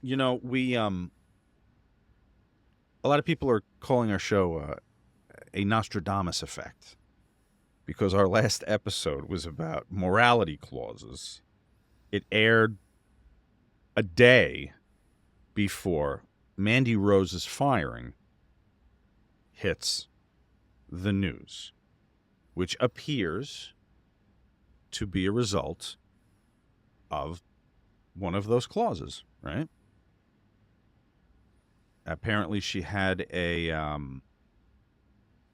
We a lot of people are calling our show a Nostradamus effect because our last episode was about morality clauses. It aired a day before Mandy Rose's firing hits the news, which appears to be a result of one of those clauses, right? Apparently she had a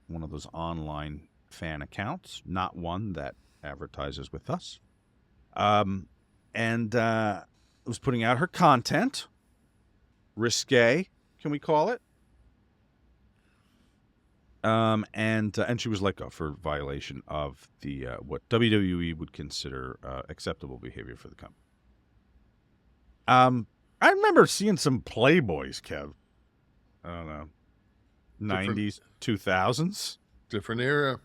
one of those online fan accounts, not one that advertises with us, and was putting out her content, risque, can we call it? And she was let go for violation of the what WWE would consider acceptable behavior for the company. I remember seeing some Playboys, Kev. I don't know, 90s, 2000s. Different era.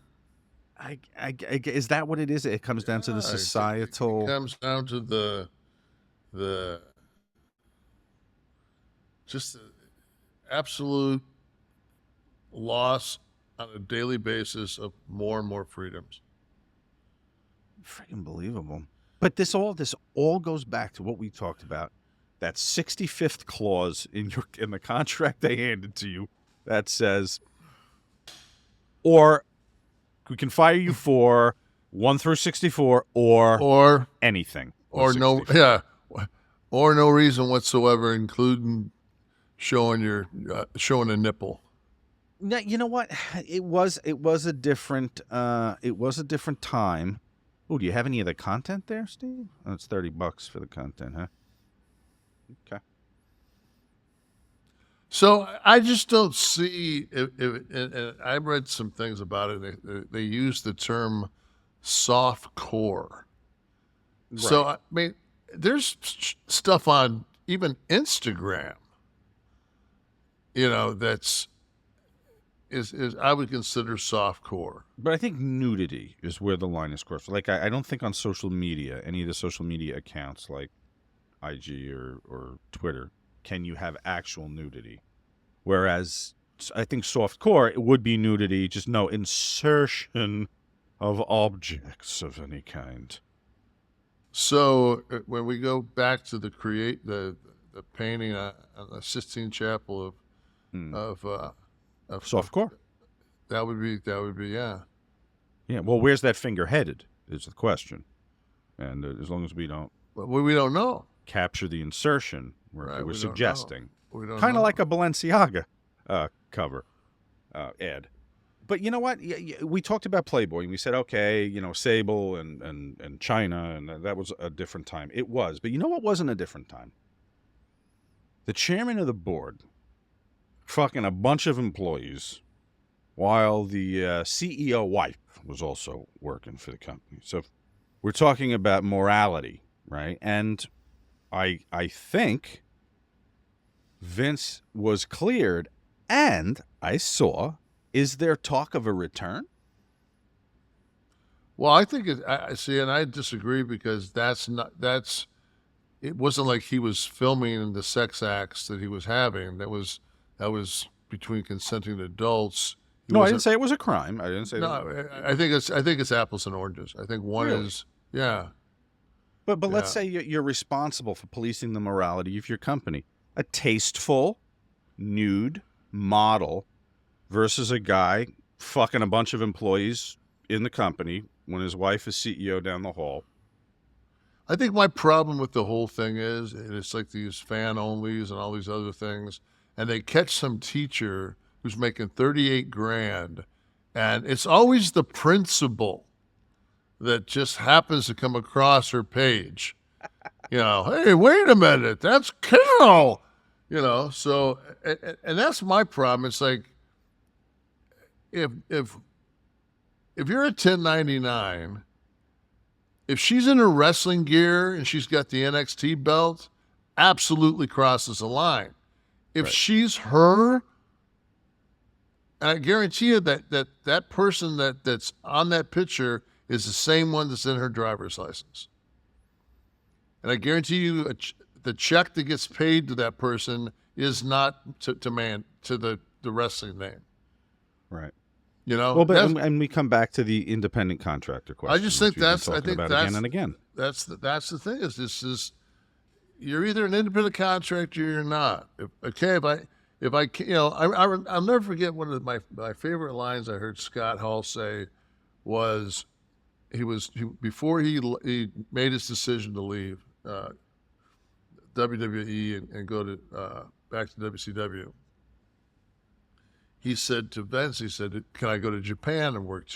Is that what it is? It comes down to the societal. It comes down to the just the absolute loss on a daily basis of more and more freedoms. Freaking believable. But this all goes back to what we talked about. That 65th clause in the contract they handed to you that says, or we can fire you for 1 through 64 or anything. Or no, yeah. Or no reason whatsoever, including showing a nipple. Now, you know what? It was a different time. Oh, do you have any of the content there, Steve? Oh, it's $30 for the content, huh? Okay. So I just don't see and I read some things about it. They use the term soft core. Right. So I mean, there's stuff on even Instagram, that's I would consider soft core. But I think nudity is where the line is crossed. Like I don't think on social media, any of the social media accounts like IG or Twitter, can you have actual nudity? Whereas I think softcore, it would be nudity, just no insertion of objects of any kind. So when we go back to the painting on the Sistine Chapel of softcore, that would be yeah. Yeah. Well, where's that finger headed? Is the question. And as long as we don't know. Capture the insertion we're suggesting. Kind of like a Balenciaga cover ad. But you know what? We talked about Playboy, and we said, okay, Sable and China, and that was a different time. It was. But you know what wasn't a different time? The chairman of the board fucking a bunch of employees while the CEO wife was also working for the company. So we're talking about morality, right? And I think Vince was cleared, and I saw, is there talk of a return? Well, I think I see, and I disagree because it wasn't like he was filming the sex acts that he was having. That was between consenting adults. No, I didn't say it was a crime. I didn't say no. That. I think it's apples and oranges. I think one is yeah. But let's say you're responsible for policing the morality of your company. A tasteful, nude model versus a guy fucking a bunch of employees in the company when his wife is CEO down the hall. I think my problem with the whole thing is it's like these fan onlys and all these other things, and they catch some teacher who's making $38,000, and it's always the principal that just happens to come across her page. Hey, wait a minute, that's Carol. So and that's my problem. It's like if you're a 1099, if she's in her wrestling gear and she's got the NXT belt, absolutely crosses the line. If she's her, and I guarantee you that person that's on that picture is the same one that's in her driver's license. And I guarantee you the check that gets paid to that person is not to the wrestling name. Right. You know, Well, but and we come back to the independent contractor question. I just think which we've been that's I talking think about that's again and again. that's the thing is this is you're either an independent contractor or you're not. If I you know I'll never forget one of my favorite lines I heard Scott Hall say was before he made his decision to leave WWE and go to back to WCW. He said to Vince, he said, "Can I go to Japan and work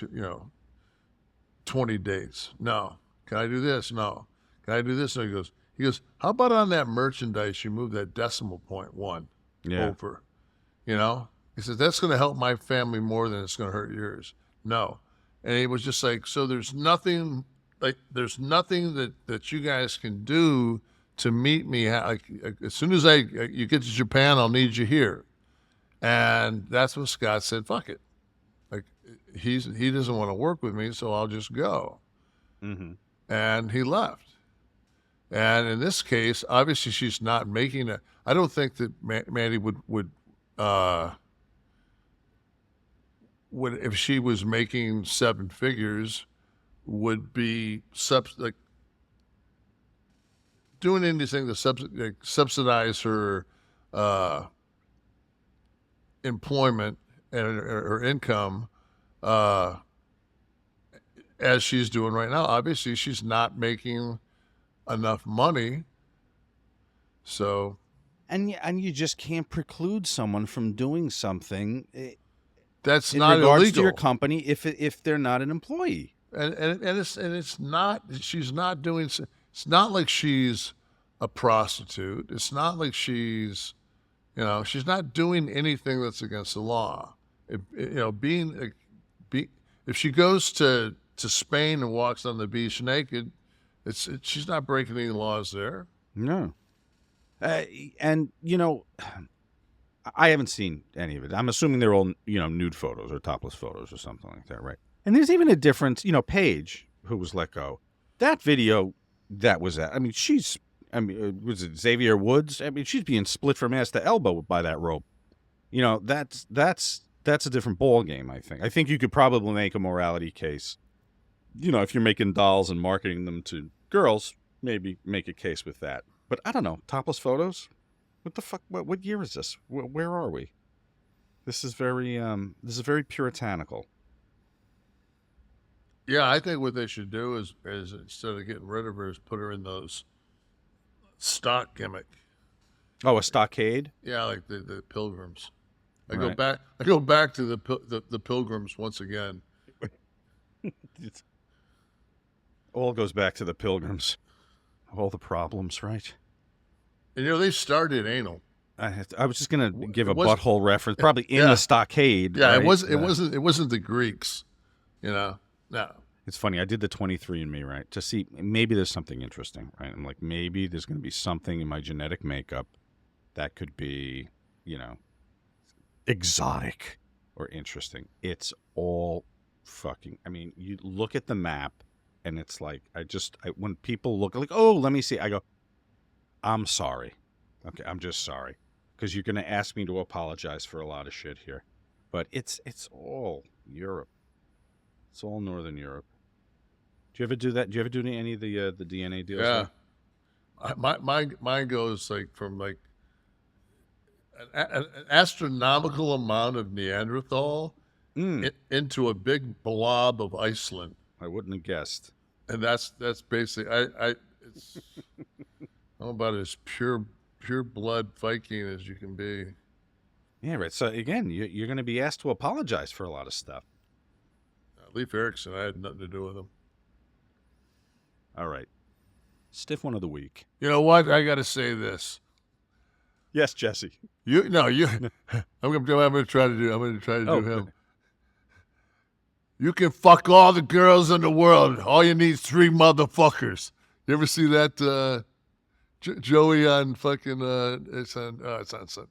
20 days? No. Can I do this? No. Can I do this?" No. He goes, "How about on that merchandise you move that decimal point one over? You know?" He says, "That's going to help my family more than it's going to hurt yours." No. And he was just like, so there's nothing that you guys can do to meet me. Like, as soon as you get to Japan, I'll need you here. And that's when Scott said, "Fuck it. Like he doesn't want to work with me, so I'll just go." Mm-hmm. And he left. And in this case, obviously she's not making a. I don't think that Mandy would if she was making 7 figures, would be like doing anything to subsidize her employment and her income as she's doing right now. Obviously, she's not making enough money, so And you just can't preclude someone from doing something that's in not regards illegal to your company if they're not an employee. And it's not. She's not doing. It's not like she's a prostitute. It's not like she's she's not doing anything that's against the law. If she goes to Spain and walks on the beach naked, she's not breaking any laws there. No. And I haven't seen any of it. I'm assuming they're all nude photos or topless photos or something like that, right? And there's even a difference. Paige, who was let go, that video that was at. I mean, was it Xavier Woods? I mean, she's being split from ass to elbow by that rope. That's a different ball game. I think you could probably make a morality case. If you're making dolls and marketing them to girls, maybe make a case with that. But I don't know. Topless photos? What the fuck? What year is this? Where are we? This is very puritanical. Yeah, I think what they should do is instead of getting rid of her, is put her in those stock gimmick. Oh, a stockade? Yeah, like the Pilgrims. I Right. go back to the Pilgrims once again. It all goes back to the Pilgrims. All the problems, right? And they started anal. I was just gonna give a wasn't- butthole reference, probably in the stockade. Yeah, right? it wasn't the Greeks. No. It's funny. I did the 23andMe, right, to see maybe there's something interesting, right? I'm like, maybe there's going to be something in my genetic makeup that could be, exotic or interesting. It's all fucking. I mean, you look at the map, and it's like when people look like, oh, let me see. I go, I'm sorry. Okay, I'm just sorry, because you're going to ask me to apologize for a lot of shit here, but it's all Europe. It's all Northern Europe. Do you ever do that? Do you ever do any of the DNA deals? Yeah. Mine goes from an astronomical amount of Neanderthal into a big blob of Iceland. I wouldn't have guessed. And that's basically it's I'm about as pure blood Viking as you can be. Yeah, right. So again, you're going to be asked to apologize for a lot of stuff. Leif Erikson, I had nothing to do with him. All right. Stiff one of the week. You know what? I got to say this. Yes, Jesse. I'm going to try to do him. You can fuck all the girls in the world. All you need is 3 motherfuckers. You ever see that Joey on fucking it's on something.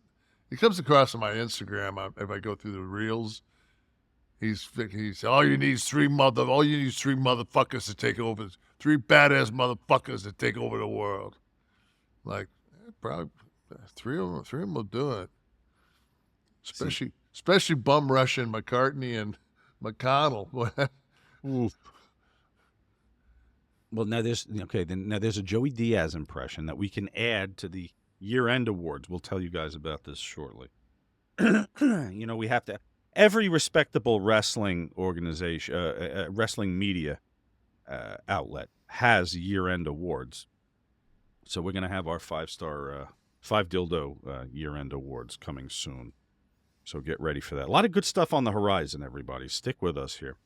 He comes across on my Instagram if I go through the reels. He's all you need is 3 motherfuckers to take over. 3 badass motherfuckers to take over the world. Like, probably three of them. Three of them will do it. See, Especially bum rushing McCartney and McConnell. oof. Well, now there's okay. Then now there's a Joey Diaz impression that we can add to the year-end awards. We'll tell you guys about this shortly. We have to. Every respectable wrestling organization, wrestling media outlet has year-end awards. So we're going to have our five-star, five dildo year-end awards coming soon. So get ready for that. A lot of good stuff on the horizon, everybody. Stick with us here.